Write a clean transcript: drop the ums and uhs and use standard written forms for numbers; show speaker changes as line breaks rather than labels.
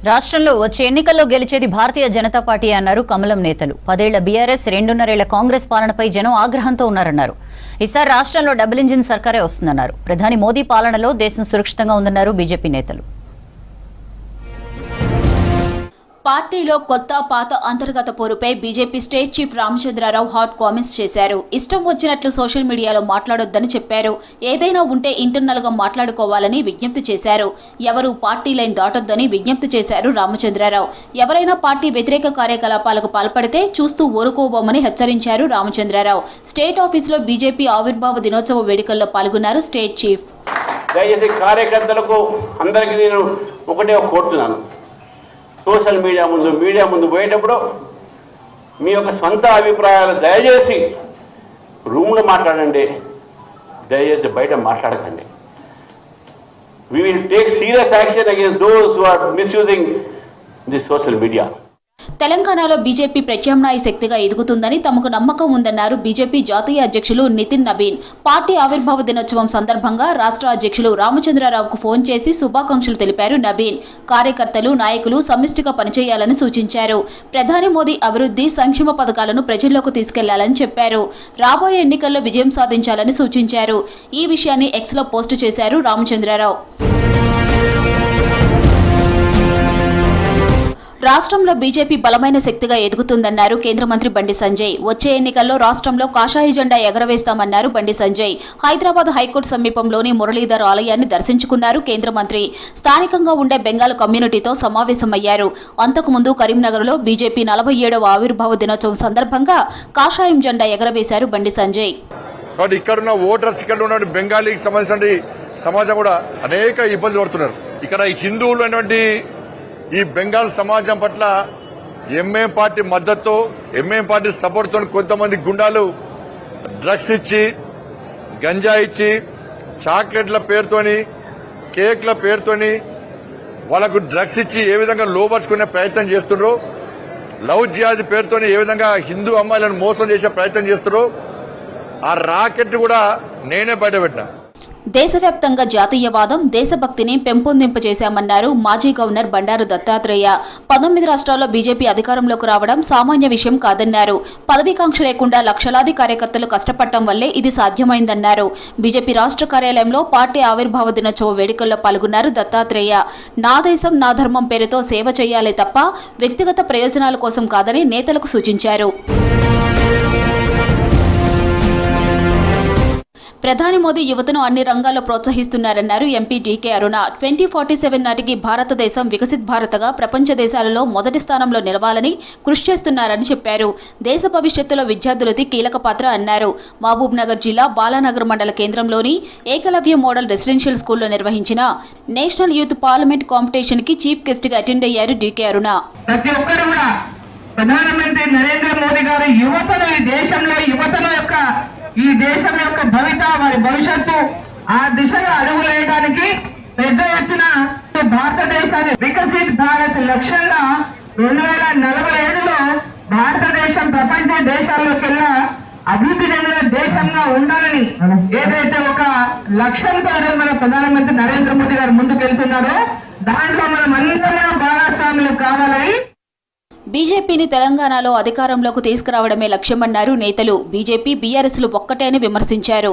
రాష్ట్రంలో వచ్చే ఎన్నికల్లో గెలిచేది భారతీయ జనతా పార్టీ అన్నారు కమలం నేతలు. 10 ఏళ్ల బీఆర్ఎస్ 2.5 ఏళ్ల కాంగ్రెస్ పాలనపై జనం ఆగ్రహంతో ఉన్నారన్నారు. ఈసారి రాష్ట్రంలో డబుల్ ఇంజిన్ సర్కారే వస్తుందన్నారు. ప్రధాని మోదీ పాలనలో దేశం సురక్షితంగా ఉందన్నారు బీజేపీ నేతలు.
పార్టీలో కొత్త పాత అంతర్గత పోరుపై BJP state chief Ramachandra Rao hot comments చేశారు. ఇష్టం వచ్చినట్లు సోషల్ మీడియాలో మాట్లాడొద్దని చెప్పారు. ఏదైనా ఉంటే ఇంటర్నల్ గా మాట్లాడుకోవాలని విజ్ఞప్తి చేశారు. ఎవరు పార్టీ లైన్ దాటొద్దని విజ్ఞప్తి చేశారు రామచంద్రరావు. ఎవరైనా పార్టీ వ్యతిరేక కార్యకలాపాలకు పాల్పడితే చూస్తూ ఊరుకోబోమని హెచ్చరించారు రామచంద్రరావు. స్టేట్ ఆఫీసులో బీజేపీ ఆవిర్భావ దినోత్సవ వేడుకల్లో పాల్గొన్నారు స్టేట్ చీఫ్.
దయచేసి కార్యకర్తలకు అందరికీ నేను ఒకటే కోరుతున్నాను, సోషల్ మీడియా ముందు పోయేటప్పుడు మీ యొక్క సొంత అభిప్రాయాలు దయచేసి రూమ్లో మాట్లాడండి, దయచేసి బయట మాట్లాడకండి. We will take serious action against those who are misusing this social media.
తెలంగాణలో బీజేపీ ప్రత్యామ్నాయ శక్తిగా ఎదుగుతుందని తమకు నమ్మకం ఉందన్నారు బీజేపీ జాతీయ అధ్యక్షులు నితిన్ నబీన్. పార్టీ ఆవిర్భావ దినోత్సవం సందర్భంగా రాష్ట్ర అధ్యక్షులు రామచంద్రరావుకు ఫోన్ చేసి శుభాకాంక్షలు తెలిపారు నబీన్. కార్యకర్తలు, నాయకులు సమిష్టిగా పనిచేయాలని సూచించారు. ప్రధాని మోదీ అభివృద్ధి, సంక్షేమ పథకాలను ప్రజల్లోకి తీసుకెళ్లాలని చెప్పారు. రాబోయే ఎన్నికల్లో విజయం సాధించాలని సూచించారు. ఈ విషయాన్ని ఎక్స్లో పోస్టు చేశారు రామచంద్రరావు. రాష్ట్రంలో బీజేపీ బలమైన శక్తిగా ఎదుగుతుందన్నారు కేంద్ర మంత్రి బండి సంజయ్. వచ్చే ఎన్నికల్లో రాష్ట్రంలో కాషాయ జెండా ఎగరవేస్తామన్నారు బండి సంజయ్. హైదరాబాద్ హైకోర్టు సమీపంలోని మురళీధర్ ఆలయాన్ని దర్శించుకున్నారు కేంద్ర మంత్రి. స్థానికంగా ఉండే బెంగాల్ కమ్యూనిటీతో సమావేశమయ్యారు. అంతకుముందు కరీంనగర్లో బీజేపీ 47వ ఆవిర్భావ దినోత్సవం సందర్భంగా కాషాయం జెండా ఎగరవేశారు బండి సంజయ్.
ఇక్కడున్న ఓటర్స్, ఇక్కడ ఉన్న బెంగాలీకి సంబంధించిన సమాజం కూడా అనేక ఇబ్బందులు పడుతున్నారు. ఇక్కడ హిందువులు అనేటువంటి ఈ బెంగాల్ సమాజం పట్ల ఎంఏం పార్టీ మద్దతు, ఎంఏం పార్టీ సపోర్ట్ తో కొంతమంది గుండాలు డ్రగ్స్ ఇచ్చి, గంజా ఇచ్చి, చాక్లెట్ల పేరుతోని, కేక్ల పేరుతోని వాళ్లకు డ్రగ్స్ ఇచ్చి ఏ విధంగా లోపరుచుకునే ప్రయత్నం చేస్తున్నారు, లవ్ జిహాద్ పేరుతోని ఏ విధంగా హిందూ అమ్మాయిలను మోసం చేసే ప్రయత్నం చేస్తున్నారు, ఆ రాకెట్ కూడా నేనే బయటపెట్టినా.
దేశవ్యాప్తంగా జాతీయవాదం, దేశభక్తిని పెంపొందింపజేశామన్నారు మాజీ గవర్నర్ బండారు దత్తాత్రేయ. 19 రాష్ట్రాల్లో బీజేపీ అధికారంలోకి రావడం సామాన్య విషయం కాదన్నారు. పదవీకాంక్ష లేకుండా లక్షలాది కార్యకర్తలు కష్టపడటం వల్లే ఇది సాధ్యమైందన్నారు. బీజేపీ రాష్ట్ర కార్యాలయంలో పార్టీ ఆవిర్భావ దినోత్సవ వేడుకల్లో పాల్గొన్నారు దత్తాత్రేయ. నా దేశం నా ధర్మం పేరుతో సేవ చేయాలే తప్ప వ్యక్తిగత ప్రయోజనాల కోసం కాదని నేతలకు సూచించారు. ప్రధాని మోదీ యువతను అన్ని రంగాల్లో ప్రోత్సహిస్తున్నారన్నారు ఎంపీ డీకే అరుణ. 2047 నాటికి భారతదేశం వికసిత్ భారత్గా ప్రపంచ దేశాలలో మొదటి స్థానంలో నిలవాలని కృషి చేస్తున్నారని చెప్పారు. దేశ భవిష్యత్తులో విద్యార్థులది కీలక పాత్ర అన్నారు. మహబూబ్ నగర్ జిల్లా బాలానగర్ మండల కేంద్రంలోని ఏకలవ్య మోడల్ రెసిడెన్షియల్ స్కూల్లో నిర్వహించిన నేషనల్ యూత్ పార్లమెంట్ కాంపిటీషన్ కి చీఫ్ గెస్ట్ గా అటెండ్ అయ్యారు డీకే అరుణ.
ప్రధానమంత్రి నరేంద్ర మోదీ గారు యువతను, ఈ దేశం యొక్క భవిత, వారి భవిష్యత్తు, ఆ దిశగా అడుగులేయడానికి పెద్ద ఎత్తున భారతదేశాన్ని వికసిత్ భారత్ లక్ష్యంగా 2047లో భారతదేశం ప్రపంచ దేశాల్లోకెల్లా అభివృద్ధి చెందిన దేశంగా ఉండాలని ఏదైతే ఒక లక్ష్యంతో మన ప్రధానమంత్రి నరేంద్ర మోదీ గారు ముందుకెళ్తున్నారో దాంట్లో మనం అందరం భాగస్వాములు కావాలని.
బీజేపీని తెలంగాణలో అధికారంలోకి తీసుకురావడమే లక్ష్యమన్నారు నేతలు. బీజేపీ, బీఆర్ఎస్లు ఒక్కటే అని విమర్శించారు.